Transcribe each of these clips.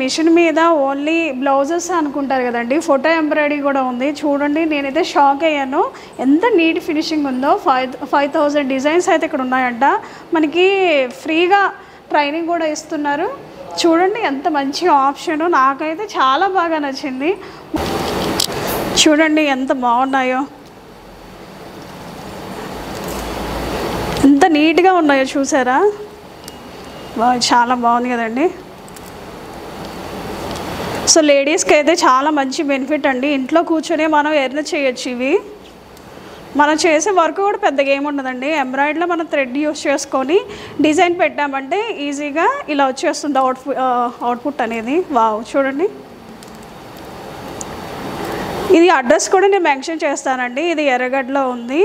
Machine మీద only blouses అనుకుంటారు కదండి, ఫోటో ఎంబ్రాయిడరీ కూడా ఉంది. చూడండి, నేనైతే షాక్ అయ్యాను ఎంత నీట్ ఫినిషింగ్ ఉందో. 5,000 డిజైన్స్ అయితే ఇక్కడ ఉన్నాయంట. మనకి ఫ్రీగా ట్రైనింగ్ కూడా ఇస్తున్నారు. చూడండి ఎంత మంచి ఆప్షన్, నాకైతే చాలా బాగా నచ్చింది. చూడండి ఎంత బాగున్నాయో, ఎంత నీట్గా ఉన్నాయో చూసారా. చాలా బాగుంది కదండి. సో లేడీస్కి అయితే చాలా మంచి బెనిఫిట్ అండి. ఇంట్లో కూర్చొని మనం ఎర్న్ చేయొచ్చు. ఇవి మనం చేసే వర్క్ కూడా పెద్దగా ఏముండదండి. ఎంబ్రాయిడరీలో మనం థ్రెడ్ యూస్ చేసుకొని డిజైన్ పెట్టామంటే ఈజీగా ఇలా వచ్చేస్తుంది అవుట్పుట్ అనేది. వావ్, చూడండి. ఇది అడ్రస్ కూడా నేను మెన్షన్ చేస్తానండి. ఇది ఎర్రగడ్డలో ఉంది.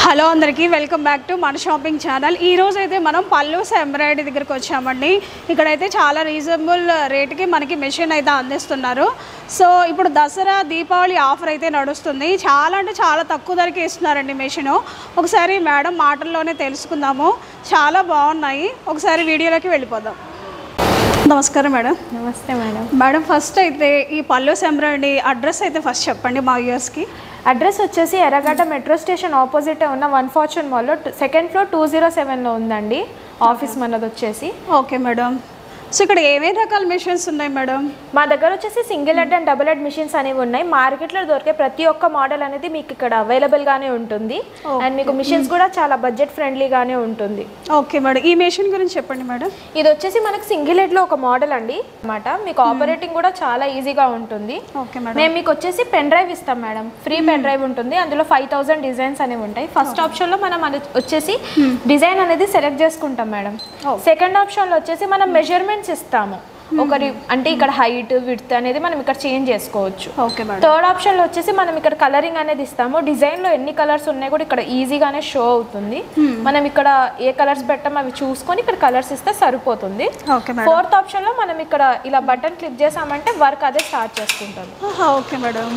హలో అందరికీ, వెల్కమ్ బ్యాక్ టు మన షాపింగ్ ఛానల్. ఈరోజు అయితే మనం పల్లూస్ ఎంబ్రాయిడరీ దగ్గరికి వచ్చామండి. ఇక్కడైతే చాలా రీజనబుల్ రేట్కి మనకి మెషిన్ అయితే అందిస్తున్నారు. సో ఇప్పుడు దసరా దీపావళి ఆఫర్ అయితే నడుస్తుంది. చాలా అంటే చాలా తక్కువ ధరకి ఇస్తున్నారండి మెషిన్. ఒకసారి మేడం మాటల్లోనే తెలుసుకుందాము. చాలా బాగున్నాయి. ఒకసారి వీడియోలోకి వెళ్ళిపోదాం. నమస్కారం మేడం. నమస్తే మేడం. మేడం ఫస్ట్ అయితే ఈ పల్లూస్ ఎంబ్రాయిడరీ అడ్రస్ అయితే ఫస్ట్ చెప్పండి మా వ్యూయర్స్కి. అడ్రస్ వచ్చేసి ఎర్రగడ్డ మెట్రో స్టేషన్ ఆపోజిట్ ఉన్న 1 ఫార్చ్యూన్ మాల్లో 2nd ఫ్లోర్ 207లో ఉందండి ఆఫీస్ మనది వచ్చేసి. Okay madam. సో ఇక్కడ ఏమేమి రకాల మిషన్స్ ఉన్నాయి మేడం? మా దగ్గర వచ్చేసి single head and double head machines అనేవి ఉన్నాయి. మార్కెట్లో దొరికే ప్రతి ఒక్క మోడల్ అనేది మీకు ఇక్కడ అవైలబుల్గానే ఉంటుంది. అండ్ మీకు మిషన్స్ కూడా చాలా బడ్జెట్ ఫ్రెండ్లీగానే ఉంటుంది. Okay madam. ఈ మిషన్ గురించి చెప్పండి మేడం. ఇది వచ్చేసి మనకి సింగిల్ హెడ్లో ఒక మోడల్ అండి అన్నమాట. మీకు ఆపరేటింగ్ కూడా చాలా ఈజీగా ఉంటుంది. Okay madam. మేము మీకు వచ్చేసి పెన్ డ్రైవ్ ఇస్తాం మేడం. ఫ్రీ పెన్ డ్రైవ్ ఉంటుంది. అందులో 5,000 డిజైన్స్ అనేవి ఉంటాయి. ఫస్ట్ ఆప్షన్లో మనం వచ్చేసి డిజైన్ అనేది సెలెక్ట్ చేసుకుంటాం మేడం. సెకండ్ ఆప్షన్లో వచ్చేసి మనం మెజర్మెంట్ ఇస్తాము. ఒకరి అంటే ఇక్కడ హైట్ విడ్త్ అనేది మనం ఇక్కడ చేంజ్ చేసుకోవచ్చు. Okay madam. థర్డ్ ఆప్షన్లో వచ్చేసి మనం ఇక్కడ కలరింగ్ అనేది ఇస్తాము. డిజైన్లో ఎన్ని కలర్స్ ఉన్నాయి కూడా ఇక్కడ ఈజీగానే షో అవుతుంది. మనం ఇక్కడ ఏ కలర్స్ పెట్టాం అవి చూసుకొని ఇక్కడ కలర్స్ ఇస్తే సరిపోతుంది. ఫోర్త్ ఆప్షన్లో మనం ఇక్కడ ఇలా బటన్ క్లిక్ చేసామంటే వర్క్ అదే స్టార్ట్ చేసుకుంటాం. Okay madam.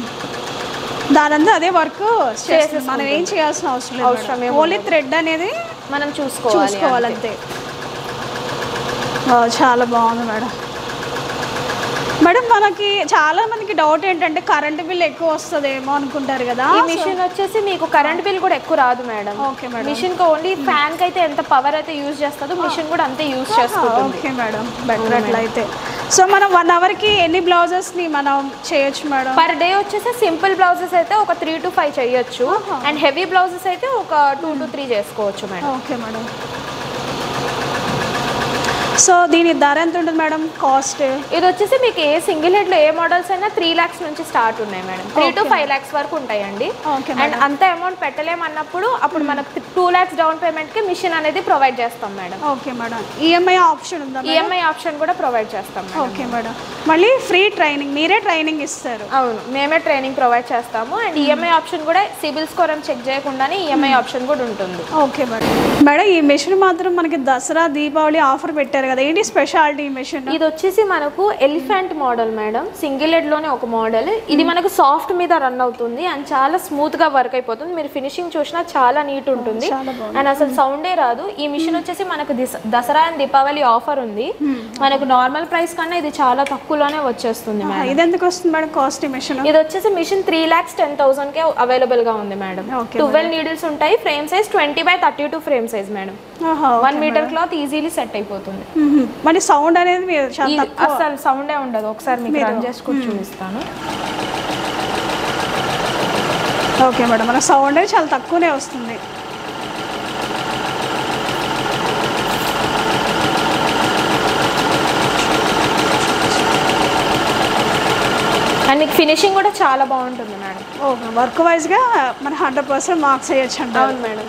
దానంతా అదే వర్క్ చేస్తుంది. మనం ఏం చేయాల్సిన అవసరం లేదు. ఓన్లీ థ్రెడ్ అనేది మనం చూసుకోవాలంతే. చాలా బాగుంది మేడం. మేడం మనకి చాలా మందికి డౌట్ ఏంటంటే కరెంట్ బిల్ ఎక్కువ వస్తుందేమో అనుకుంటారు కదా. ఈ మిషన్ వచ్చేసి మీకు కరెంట్ బిల్ కూడా ఎక్కువ రాదు మేడం. Okay madam. మిషన్ కి ఓన్లీ ఫ్యాన్ కి అయితే ఎంత పవర్ అయితే యూజ్ చేస్తుందో మిషన్ కూడా అంతే యూజ్ చేస్తుంది. ఓకే మేడం, బెటర్ అట్లయితే. సో మనం 1 అవర్కి ఎన్ని బ్లౌజెస్ ని మనం చేయొచ్చు మేడం? పర్ డే వచ్చేసి సింపుల్ బ్లౌజెస్ అయితే ఒక 3 to 5 చేయొచ్చు. అండ్ హెవీ బ్లౌజెస్ అయితే ఒక 2 to 3 చేసుకోవచ్చు మేడం. Okay madam. సో దీని ధర ఎంత ఉంటుంది మేడం? కాస్ట్ ఇది వచ్చేసి మీకు ఏ సింగిల్ హెడ్లో ఏ మోడల్స్ అయినా 3 lakhs నుంచి స్టార్ట్ ఉన్నాయి మేడం. 3 to 5 lakhs వరకు ఉంటాయండి. అండ్ అంత అమౌంట్ పెట్టలేమన్నప్పుడు అప్పుడు మనకు 2 lakhs డౌన్ పేమెంట్కి మిషన్ అనేది ప్రొవైడ్ చేస్తాం madam. Okay madam. EMI option ఉందా? ఈఎంఐ ఆప్షన్ కూడా ప్రొవైడ్ చేస్తాం. Okay madam. మళ్ళీ ఫ్రీ ట్రైనింగ్, మీరే ట్రైనింగ్ ఇస్తారు? అవును, మేమే ట్రైనింగ్ ప్రొవైడ్ చేస్తాము. అండ్ ఈఎంఐ ఆప్షన్ కూడా సిబిల్ స్కోర్ అని చెక్ చేయకుండానే ఈఎంఐ ఆప్షన్ కూడా ఉంటుంది. Okay madam. మేడం ఈ మిషన్ మాత్రం మనకి దసరా దీపావళి ఆఫర్ పెట్టారు కదా, ఏంటి స్పెషాలిటీ మిషన్? ఇది వచ్చేసి మనకు elephant model madam. Single head లోనే ఒక మోడల్. ఇది మనకు సాఫ్ట్ మీద రన్ అవుతుంది అండ్ చాలా స్మూత్ గా వర్క్ అయిపోతుంది. మీరు ఫినిషింగ్ చూసినా చాలా నీట్ ఉంటుంది అండ్ అసలు సౌండే రాదు. ఈ మిషన్ వచ్చేసి మనకు దసరా అండ్ దీపావళి ఆఫర్ ఉంది. మనకు నార్మల్ ప్రైస్ కన్నా ఇది చాలా తక్కువలోనే వచ్చేస్తుంది మేడం. ఇది ఎందుకు వస్తుంది మేడం కాస్ట్? మిషన్ ఇది వచ్చేసి మిషన్ 3,10,000 కే అవైలబుల్ గా ఉంది మేడం. 12 నీడిల్స్ ఉంటాయి. Frame size 20 by 32 frame size madam. 1 metre cloth easily set అయిపోతుంది. మరి సౌండ్ అనేది అసలు సౌండే ఉండదు. ఒకసారి మీకు రన్ చేసుకొని చూపిస్తాను. ఓకే మేడం, మన సౌండ్ అనేది చాలా తక్కువనే వస్తుంది. అండ్ మీకు ఫినిషింగ్ కూడా చాలా బాగుంటుంది మేడం. ఓకే, వర్క్ వైజ్గా మన 100% మార్క్స్ వేయచ్చు అండి. అవును మేడం.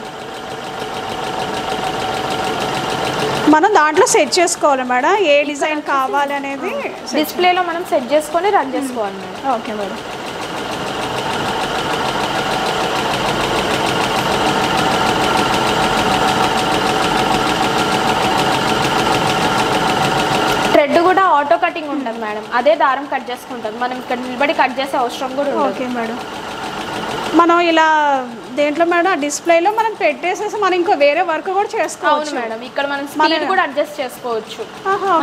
మనం దాంట్లో సెట్ చేసుకోవాలి మేడం, ఏ డిజైన్ కావాలి అనేది డిస్ప్లేలో మనం సెట్ చేసుకొని రన్ చేసుకోవాలి మేడం. Okay madam. థ్రెడ్ కూడా ఆటో కటింగ్ ఉంటుంది మేడం. అదే దారం కట్ చేసుకుంటుంది. మనం ఇక్కడ నిలబడి కట్ చేసే అవసరం కూడా ఉంటుంది. Okay madam. మనం ఇలా దేంట్లో మేడం డిస్ప్లేలో మనం పెట్టేసేసి మనం ఇంకా వేరే వర్క్ కూడా చేసుకోవచ్చు మేడం. ఇక్కడ మనం స్పీడ్ కూడా అడ్జస్ట్ చేసుకోవచ్చు.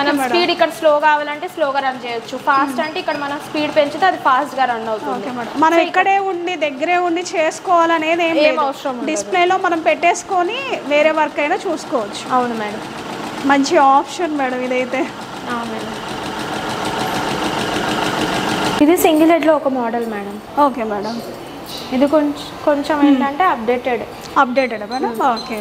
మనం స్పీడ్ ఇక్కడ స్లో కావాలంటే స్లోగా రన్ చేయొచ్చు, ఫాస్ట్ అంటే ఇక్కడ మనం స్పీడ్ పెంచితే అది ఫాస్ట్ గా రన్ అవుతుంది. మనం ఇక్కడే ఉండి దగ్గరే ఉండి చేసుకోవాలనేది ఏం అవసరం. డిస్ప్లేలో మనం పెట్టేసుకొని వేరే వర్క్ అయినా చూసుకోవచ్చు. అవును మేడం, మంచి ఆప్షన్ మేడం ఇదైతే. మేడం ఇది సింగిల్ హెడ్లో ఒక మోడల్ మేడం. ఓకే మేడం, ఇది కొంచెం ఏంటంటే అప్డేటెడ్ మేడం. ఓకే,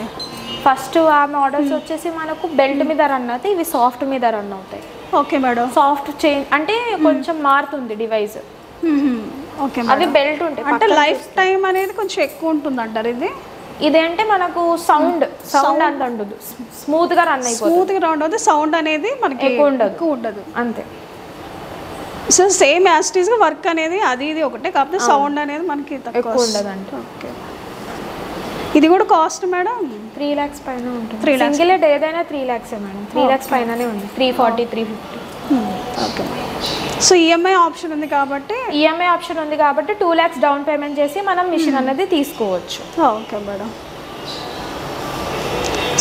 ఫస్ట్ ఆ మోడల్స్ వచ్చేసి మనకు బెల్ట్ మీద రన్ అవుతాయి, ఇవి సాఫ్ట్ మీద రన్ అవుతాయి. ఓకే మేడం, సాఫ్ట్ చేంజ్ అంటే కొంచెం మారుతుంది డివైస్. ఓకే, అవి బెల్ట్ ఉంటాయి అంటే లైఫ్ టైం అనేది కొంచెం ఎక్కువ ఉంటుంది అంటారు. ఇదేంటే మనకు సౌండ్ అంత ఉండదు, స్మూత్ గా రన్ అయిపోతుంది. స్మూత్ గా రన్ అవుతుంది, సౌండ్ అనేది మనకి ఎక్కువ ఉండదు అంతే. సో సేమ్ యాస్టీస్ గా వర్క్ అనేది అది ఇది ఒకటే, కాకపోతే సౌండ్ అనేది మనకి ఎక్కువ ఉండదు అంటే. ఓకే, ఇది కూడా కాస్ట్ మేడం 3 lakhs పైన ఉంటుంది. సింగిల్ హెడ్ ఏదైనా 3 lakhs మేడం. 3 lakhs పైననే ఉంది, 340 350. ఓకే, సో ఈఎంఐ ఆప్షన్ ఉంది కాబట్టి 2 lakhs డౌన్ పేమెంట్ చేసి మనం మిషన్ అనేది తీసుకోవచ్చు. Okay madam.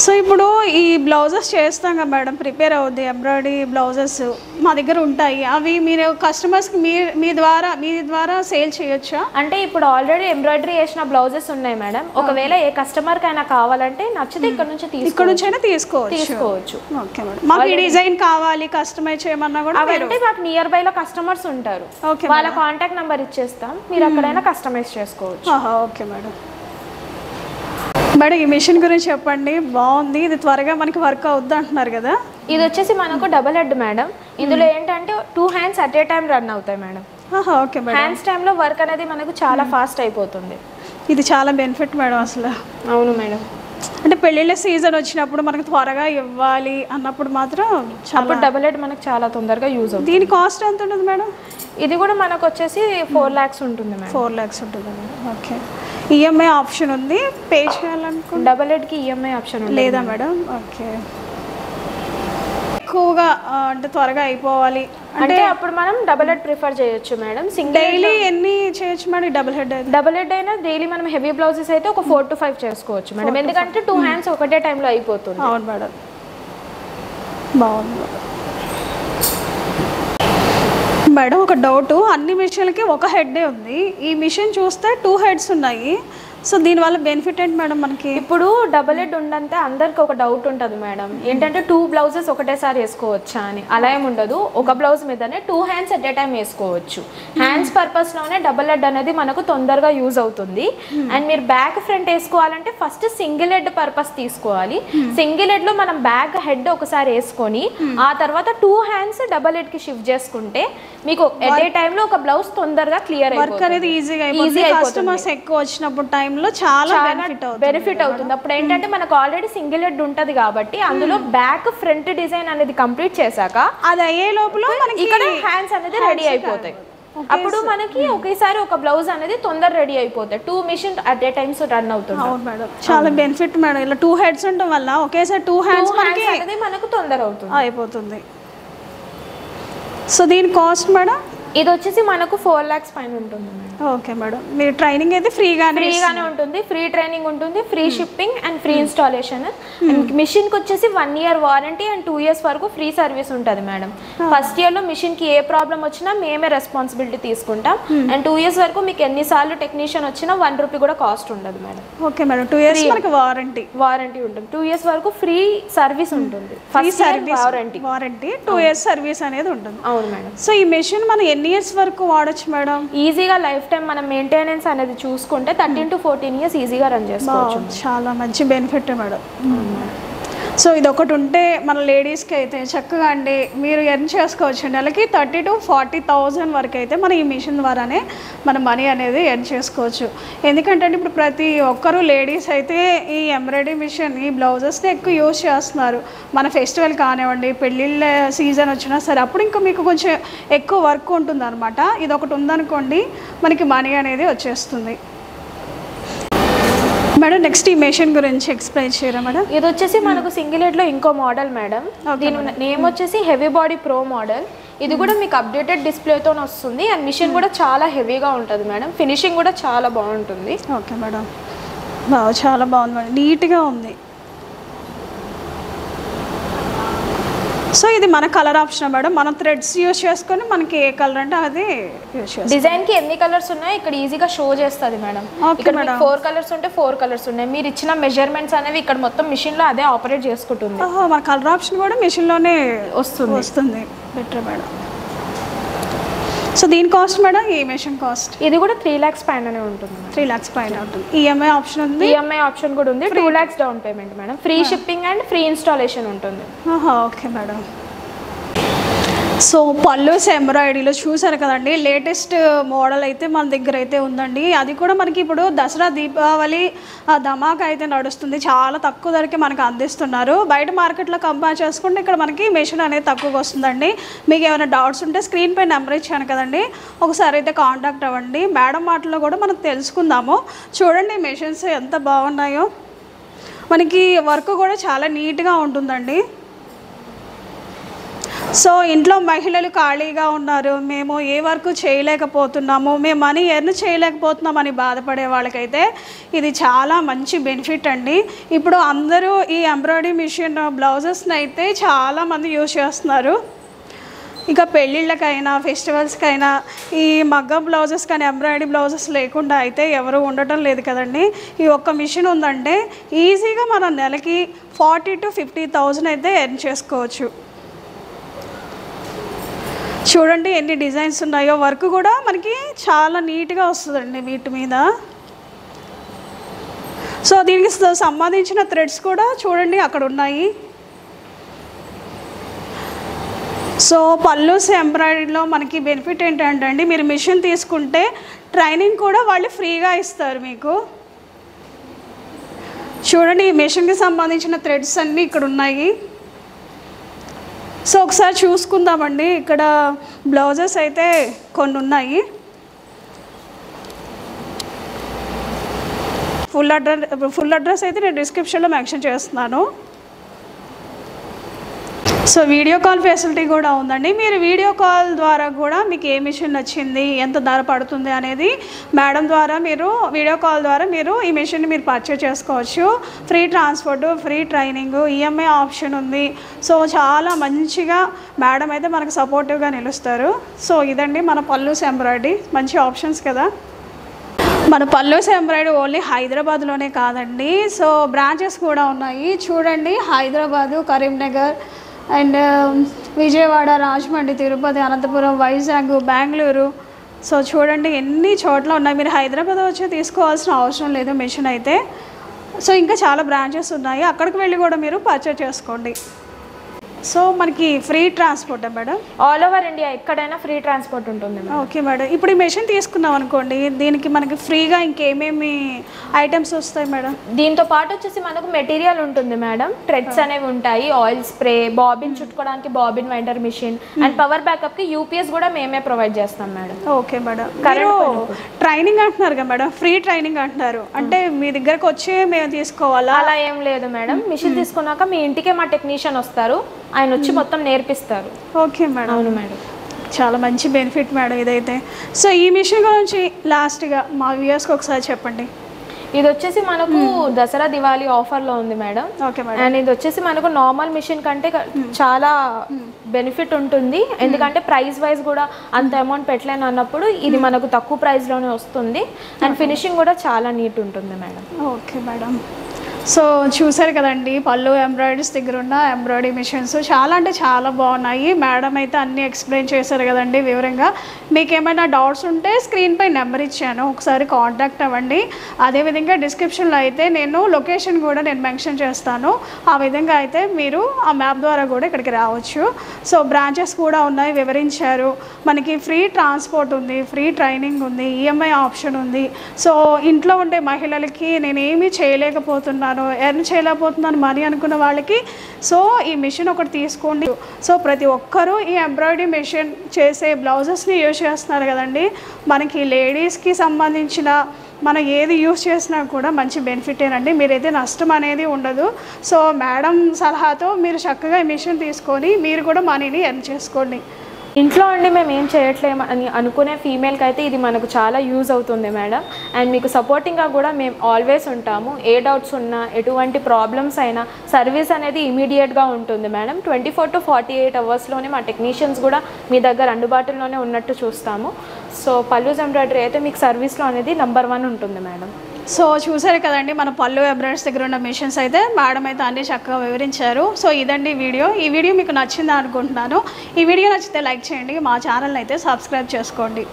సో ఇప్పుడు ఈ బ్లౌజెస్ చేస్తాం కదా మేడం, ప్రిపేర్ అవుద్ది ఎంబ్రాయిడరీ బ్లౌజెస్ మా దగ్గర ఉంటాయి. అవి మీరు కస్టమర్స్కి మీ ద్వారా సేల్ చేయొచ్చా? అంటే ఇప్పుడు ఆల్రెడీ ఎంబ్రాయిడరీ చేసిన బ్లౌజెస్ ఉన్నాయి మేడం. ఒకవేళ ఏ కస్టమర్కి అయినా కావాలంటే నచ్చితే ఇక్కడ నుంచైనా తీసుకోవచ్చు. ఓకే మేడం, మాకు ఈ డిజైన్ కావాలి కస్టమైజ్ చేయమన్నా కూడా అంటే మాకు నియర్ బై లో కస్టమర్స్ ఉంటారు, వాళ్ళ కాంటాక్ట్ నెంబర్ ఇచ్చేస్తాం, మీరు ఎక్కడైనా కస్టమైజ్ చేసుకోవచ్చు. Okay madam. మేడం ఈ మిషన్ గురించి చెప్పండి, బాగుంది. ఇది త్వరగా మనకి వర్క్ అవుద్ది అంటున్నారు కదా. ఇది వచ్చేసి మనకు డబుల్ హెడ్ మేడం. ఇందులో ఏంటంటే 2 hands at a time run అవుతాయి మేడం. ఓకే మేడం, హ్యాండ్స్ టైంలో వర్క్ అనేది మనకు చాలా ఫాస్ట్ అయిపోతుంది. ఇది చాలా బెనిఫిట్ మేడం అసలు. అవును మేడం, అంటే పెళ్ళిళ్ళ సీజన్ వచ్చినప్పుడు మనకు త్వరగా ఇవ్వాలి అన్నప్పుడు మాత్రం అప్పుడు డబుల్ హెడ్ మనకు చాలా తొందరగా యూజ్ అవుతుంది. దీని కాస్ట్ ఎంత ఉంటుంది మేడం? ఇది కూడా మనకు వచ్చేసి 4 lakhs ఉంటుంది మేడం. 4 lakhs ఉంటుంది మేడం. ఓకే, ఈఎంఐ ఆప్షన్ ఉంది, పే చేయాలనుకో. డబుల్ హెడ్కి ఈఎంఐ ఆప్షన్ లేదా మేడం? ఓకే, ఎక్కువగా అంటే త్వరగా అయిపోవాలి అంటే అప్పుడు మనం డబుల్ హెడ్ ప్రిఫర్ చేయొచ్చు మేడం. డైలీ ఎన్ని చేయొచ్చు మేడం డబుల్ హెడ్ అయినా డైలీ మనం హెవీ బ్లౌజెస్ అయితే ఒక 4 to 5 చేసుకోవచ్చు మేడం, ఎందుకంటే 2 hands ఒకటే టైంలో అయిపోతుంది. అవును మేడం, బాగుంది మేడం. ఒక డౌట్, అన్ని మిషన్లకి ఒక హెడ్డే ఉంది, ఈ మిషన్ చూస్తే 2 heads ఉన్నాయి. సో దీనివల్ల బెనిఫిట్ ఏంటి మేడం మనకి? ఇప్పుడు డబుల్ హెడ్ ఉండంటే అందరికి ఒక డౌట్ ఉంటుంది మేడం, ఏంటంటే 2 blouses ఒకటేసారి వేసుకోవచ్చా అని. అలా ఏమి ఉండదు, ఒక బ్లౌజ్ మీదనే 2 hands అట్ ఏ టైం వేసుకోవచ్చు. హ్యాండ్స్ పర్పస్లోనే డబుల్ హెడ్ అనేది మనకు తొందరగా యూజ్ అవుతుంది. అండ్ మీరు బ్యాక్ ఫ్రంట్ వేసుకోవాలంటే ఫస్ట్ సింగిల్ హెడ్ పర్పస్ తీసుకోవాలి. సింగిల్ హెడ్లో మనం బ్యాక్ హెడ్ ఒకసారి వేసుకొని ఆ తర్వాత 2 hands డబుల్ హెడ్కి షిఫ్ట్ చేసుకుంటే మీకు ఎట్ ఏ టైంలో ఒక బ్లౌజ్ తొందరగా క్లియర్ అయిపోతుంది. ఈజీగా కస్టమర్స్ ఎక్కువ వచ్చినప్పుడు టైం చాలా బెనిఫిట్ అవుతుంది. అప్పుడు ఏంటంటే మనకు ఆల్రెడీ సింగిల్ హెడ్ ఉంటది కాబట్టి అందులో బ్యాక్ ఫ్రంట్ డిజైన్ అనేది కంప్లీట్ చేశాక అది అయ్యే లోపల ఇక్కడ హ్యాండ్స్ అనేది రెడీ అయిపోతాయి. అప్పుడు మనకి ఒకేసారి ఒక బ్లౌజ్ అనేది తొందర రెడీ అయిపోతాయి. 2 machines at a times run అవుతుంది. చాలా బెనిఫిట్ మేడం, ఇలా 2 heads ఉండడం వల్ల ఒకేసారి 2 hands అనేది మనకు తొందర అవుతుంది అయిపోతుంది. సో దీని కాస్ట్ మేడం? ఇది వచ్చేసి మనకు 4 lakhs పైన ఉంటుంది మేడం. ఓకే మేడం, మీరు ట్రైనింగ్ అయితే ఫ్రీగానే ఉంటుంది, ఫ్రీ ట్రైనింగ్ ఉంటుంది, free shipping and free installation. Machine కి వచ్చేసి 1 year వారంటీ అండ్ 2 years వరకు ఫ్రీ సర్వీస్ ఉంటుంది మేడం. ఫస్ట్ ఇయర్ లో మిషన్ కి ఏ ప్రాబ్లం వచ్చినా మేమే రెస్పాన్సిబిలిటీ తీసుకుంటాం. అండ్ 2 years వరకు మీకు ఎన్నిసార్లు టెక్నీషియన్ వచ్చినా 1 rupee కూడా కాస్ట్ ఉండదు మేడం. ఓకే మేడం, 2 years మనకి వారంటీ ఉంటుంది. 2 years వరకు ఫ్రీ సర్వీస్ ఉంటుంది. ఫస్ట్ వారంటీ 2 years సర్వీస్ అనేది ఉంటుంది. అవును మేడం. సో ఈ మెషిన్ మనం ఎన్ని ఇయర్స్ వరకు వాడచ్చు మేడం? ఈజీగా లైఫ్ టైం మనం మెయింటెనెన్స్ అనేది చూసుకుంటే 13 to 14 years ఈజీగా రన్ చేసుకోవచ్చు. చాలా మంచి బెనిఫిట్ మేడం. సో ఇది ఒకటి ఉంటే మన లేడీస్కి అయితే చక్కగా అండి మీరు ఎర్న్ చేసుకోవచ్చు. నెలకి 30,000 to 40,000 వరకు అయితే మన ఈ మిషన్ ద్వారానే మన మనీ అనేది ఎర్న్ చేసుకోవచ్చు. ఎందుకంటే ఇప్పుడు ప్రతి ఒక్కరూ లేడీస్ అయితే ఈ ఎంబ్రాయిడరీ మిషన్ ఈ బ్లౌజెస్ని ఎక్కువ యూజ్ చేస్తున్నారు. మన ఫెస్టివల్ కానివ్వండి, పెళ్ళిళ్ళ సీజన్ వచ్చినా సరే అప్పుడు ఇంకా మీకు కొంచెం ఎక్కువ వర్క్ ఉంటుంది అనమాట. ఇది ఒకటి ఉందనుకోండి మనకి మనీ అనేది వచ్చేస్తుంది. మేడం నెక్స్ట్ ఈ మెషిన్ గురించి ఎక్స్ప్లెయిన్ చేయరా మేడం? ఇది వచ్చేసి మనకు సింగిల్ హెడ్ లో ఇంకో మోడల్ మేడం. దీని నేమ్ వచ్చేసి హెవీ బాడీ ప్రో మోడల్. ఇది కూడా మీకు అప్డేటెడ్ డిస్ప్లేతో వస్తుంది. అండ్ మిషన్ కూడా చాలా హెవీగా ఉంటుంది మేడం. ఫినిషింగ్ కూడా చాలా బాగుంటుంది. Okay madam. చాలా బాగుంది మేడం, నీట్గా ఉంది. సో ఇది మన కలర్ ఆప్షన్ మేడం, మనం థ్రెడ్స్ యూస్ చేసుకొని మనకి ఏ కలర్ అంటే అది యూస్ చేస్తాం. డిజైన్ కి ఎన్ని కలర్స్ ఉన్నాయో ఇక్కడ ఈజీగా షో చేస్తుంది మేడం. ఇక్కడ 4 కలర్స్ ఉంటే 4 కలర్స్ ఉన్నాయి. మీరు ఇచ్చిన మెజర్మెంట్స్ అనేవి ఇక్కడ మొత్తం మిషన్ లో అదే ఆపరేట్ చేసుకుంటుంది. మన కలర్ ఆప్షన్ కూడా మిషన్ లోనే వస్తుంది. Better madam. సో దీని కాస్ట్ మేడం, ఈ మెషిన్ కాస్ట్ ఇది కూడా 3 lakhs పైననే ఉంటుంది. 3 lakhs పైన ఉంటుంది. ఈఎంఐ ఆప్షన్ ఉంది. ఈఎంఐ ఆప్షన్ కూడా ఉంది. 2 lakhs down payment madam. Free shipping and free installation ఉంటుంది. Okay madam. సో పల్లూస్ ఎంబ్రాయిడరీలో చూసారు కదండి, లేటెస్ట్ మోడల్ అయితే మన దగ్గర అయితే ఉందండి. అది కూడా మనకి ఇప్పుడు దసరా దీపావళి ధమాకా అయితే నడుస్తుంది. చాలా తక్కువ ధరకి మనకు అందిస్తున్నారు. బయట మార్కెట్లో కంపేర్ చేసుకుంటే ఇక్కడ మనకి మెషిన్ అనేది తక్కువగా వస్తుందండి. మీకు ఏమైనా డౌట్స్ ఉంటే స్క్రీన్ పై నెంబర్ ఇచ్చాను కదండి, ఒకసారి అయితే కాంటాక్ట్ అవ్వండి. మేడం మాటలో కూడా మనం తెలుసుకుందాము. చూడండి మెషిన్స్ ఎంత బాగున్నాయో, మనకి వర్క్ కూడా చాలా నీట్గా ఉంటుందండి. సో ఇంట్లో మహిళలు ఖాళీగా ఉన్నారు, మేము ఏ వర్క్ చేయలేకపోతున్నాము, మేము మనీ ఎర్న్ చేయలేకపోతున్నామని బాధపడే వాళ్ళకైతే ఇది చాలా మంచి బెనిఫిట్ అండి. ఇప్పుడు అందరూ ఈ ఎంబ్రాయిడరీ మిషన్ బ్లౌజెస్ని అయితే చాలామంది యూజ్ చేస్తున్నారు. ఇక పెళ్ళిళ్ళకైనా ఫెస్టివల్స్కైనా ఈ మగ్గం బ్లౌజెస్ కానీ ఎంబ్రాయిడరీ బ్లౌజెస్ లేకుండా అయితే ఎవరు ఉండటం లేదు కదండి. ఈ ఒక్క మిషన్ ఉందంటే ఈజీగా మనం నెలకి 40,000 to 50,000 అయితే ఎర్న్ చేసుకోవచ్చు. చూడండి ఎన్ని డిజైన్స్ ఉన్నాయో, వర్క్ కూడా మనకి చాలా నీట్గా వస్తుందండి వీటి మీద. సో దీనికి సంబంధించిన థ్రెడ్స్ కూడా చూడండి అక్కడ ఉన్నాయి. సో పల్లూస్ ఎంబ్రాయిడరీలో మనకి బెనిఫిట్ ఏంటంటే అండి, మీరు మిషన్ తీసుకుంటే ట్రైనింగ్ కూడా వాళ్ళు ఫ్రీగా ఇస్తారు మీకు. చూడండి ఈ మిషన్కి సంబంధించిన థ్రెడ్స్ అన్నీ ఇక్కడ ఉన్నాయి. సో ఒకసారి చూసుకుందామండి. ఇక్కడ బ్లౌజెస్ అయితే కొన్ని ఉన్నాయి. ఫుల్ అడ్రస్ అయితే నేను డిస్క్రిప్షన్లో మెన్షన్ చేస్తున్నాను. సో వీడియో కాల్ ఫెసిలిటీ కూడా ఉందండి. మీరు వీడియో కాల్ ద్వారా కూడా మీకు ఏ మిషన్ నచ్చింది, ఎంత ధర పడుతుంది అనేది మేడం ద్వారా మీరు వీడియో కాల్ ద్వారా మీరు ఈ మిషన్ని మీరు పర్చేజ్ చేసుకోవచ్చు. Free transport, free training, EMI option ఉంది. సో చాలా మంచిగా మేడం అయితే మనకు సపోర్టివ్గా నిలుస్తారు. సో ఇదండి మన పల్లూస్ ఎంబ్రాయిడరీ, మంచి ఆప్షన్స్ కదా. మన పల్లూస్ ఎంబ్రాయిడరీ ఓన్లీ హైదరాబాద్లోనే కాదండి, సో బ్రాంచెస్ కూడా ఉన్నాయి. చూడండి హైదరాబాదు, కరీంనగర్ అండ్ విజయవాడ, రాజమండ్రి, తిరుపతి, అనంతపురం, వైజాగ్, బెంగళూరు. సో చూడండి ఎన్ని చోట్ల ఉన్నాయి. మీరు హైదరాబాద్ వచ్చి తీసుకోవాల్సిన అవసరం లేదు మిషన్ అయితే. సో ఇంకా చాలా బ్రాంచెస్ ఉన్నాయి, అక్కడికి వెళ్ళి కూడా మీరు పర్చేజ్ చేసుకోండి. సో మనకి free transport madam, all over India ఎక్కడైనా ఫ్రీ ట్రాన్స్పోర్ట్ ఉంటుంది. Okay madam. ఇప్పుడు ఈ మెషిన్ తీసుకున్నాం అనుకోండి, దీనికి మనకి ఫ్రీగా ఇంకేమేమి ఐటమ్స్ వస్తాయి మేడం? దీంతో పాటు వచ్చేసి మనకు మెటీరియల్ ఉంటుంది మేడం, థ్రెడ్స్ అనేవి ఉంటాయి, ఆయిల్ స్ప్రే, బాబిన్ చుట్టుకోవడానికి bobbin winder machine and power backup కి యూపీఎస్ కూడా మేమే ప్రొవైడ్ చేస్తాం మేడం. Okay madam. ట్రైనింగ్ అంటున్నారు కదా మేడం, ఫ్రీ ట్రైనింగ్ అంటున్నారు అంటే మీ దగ్గరకు వచ్చి మేము తీసుకోవాలా? అలా ఏం లేదు మేడం, మిషన్ తీసుకున్నాక మీ ఇంటికే మా టెక్నీషియన్ వస్తారు, ఆయన వచ్చి మొత్తం నేర్పిస్తారు. Okay madam. అవును మేడం, చాలా మంచి బెనిఫిట్ మేడం ఇదైతే. సో ఈ మిషన్ గురించి లాస్ట్గా మా వ్యూయర్స్కి ఒకసారి చెప్పండి. ఇది వచ్చేసి మనకు దసరా దివాళీ ఆఫర్లో ఉంది మేడం. Okay madam. అండ్ ఇది వచ్చేసి మనకు నార్మల్ మిషన్ కంటే చాలా బెనిఫిట్ ఉంటుంది, ఎందుకంటే ప్రైస్ వైజ్ కూడా అంత అమౌంట్ పెట్టలేను అన్నప్పుడు ఇది మనకు తక్కువ ప్రైస్లోనే వస్తుంది అండ్ ఫినిషింగ్ కూడా చాలా నీట్ ఉంటుంది మేడం. Okay madam. సో చూసారు కదండి పళ్ళు ఎంబ్రాయిడరీస్ దగ్గర ఉన్న ఎంబ్రాయిడరీ మిషన్స్ చాలా అంటే చాలా బాగున్నాయి. మేడం అయితే అన్నీ ఎక్స్ప్లెయిన్ చేశారు కదండి వివరంగా. మీకు ఏమైనా డౌట్స్ ఉంటే స్క్రీన్పై నెంబర్ ఇచ్చాను, ఒకసారి కాంటాక్ట్ అవ్వండి. అదేవిధంగా డిస్క్రిప్షన్లో అయితే నేను లొకేషన్ కూడా నేను మెన్షన్ చేస్తాను, ఆ విధంగా అయితే మీరు ఆ మ్యాప్ ద్వారా కూడా ఇక్కడికి రావచ్చు. సో బ్రాంచెస్ కూడా ఉన్నాయి, వివరించారు. మనకి ఫ్రీ ట్రాన్స్పోర్ట్ ఉంది, ఫ్రీ ట్రైనింగ్ ఉంది, ఈఎంఐ ఆప్షన్ ఉంది. సో ఇంట్లో ఉండే మహిళలకి నేనేమీ చేయలేకపోతున్నాను, ఎర్న్ చేయలేకపోతున్నాను మనీ అనుకున్న వాళ్ళకి సో ఈ మిషన్ ఒకటి తీసుకోండి. సో ప్రతి ఒక్కరూ ఈ ఎంబ్రాయిడరీ మిషన్ చేసే బ్లౌజెస్ని యూజ్ చేస్తున్నారు కదండి. మనకి లేడీస్కి సంబంధించిన మనం ఏది యూజ్ చేసినా కూడా మంచి బెనిఫిటేనండి, మీరైతే నష్టం అనేది ఉండదు. సో మేడం సలహాతో మీరు చక్కగా ఈ మిషన్ తీసుకొని మీరు కూడా మనీని ఎర్న్ చేసుకోండి. ఇంట్లో ఉండి మేము ఏం చేయట్లేము అని అనుకునే ఫీమేల్కి అయితే ఇది మనకు చాలా యూజ్ అవుతుంది మేడం. అండ్ మీకు సపోర్టింగ్గా కూడా మేము ఆల్వేస్ ఉంటాము. ఏ డౌట్స్ ఉన్నా, ఎటువంటి ప్రాబ్లమ్స్ అయినా సర్వీస్ అనేది ఇమీడియట్గా ఉంటుంది మేడం. 24 to 48 అవర్స్లోనే మా టెక్నీషియన్స్ కూడా మీ దగ్గర అందుబాటులోనే ఉన్నట్టు చూస్తాము. సో పల్లూస్ ఎంబ్రాయిడరీ అయితే మీకు సర్వీస్లో అనేది నెంబర్ 1 ఉంటుంది మేడం. సో చూసారు కదండి మన పల్లు ఎంబ్రాయిడరీస్ దగ్గర ఉన్న మిషన్స్ అయితే మేడం అయితే అన్నీ చక్కగా వివరించారు. సో ఇదండి ఈ వీడియో మీకు నచ్చిందా అనుకుంటున్నాను. ఈ వీడియో నచ్చితే లైక్ చేయండి, మా ఛానల్ని అయితే సబ్స్క్రైబ్ చేసుకోండి.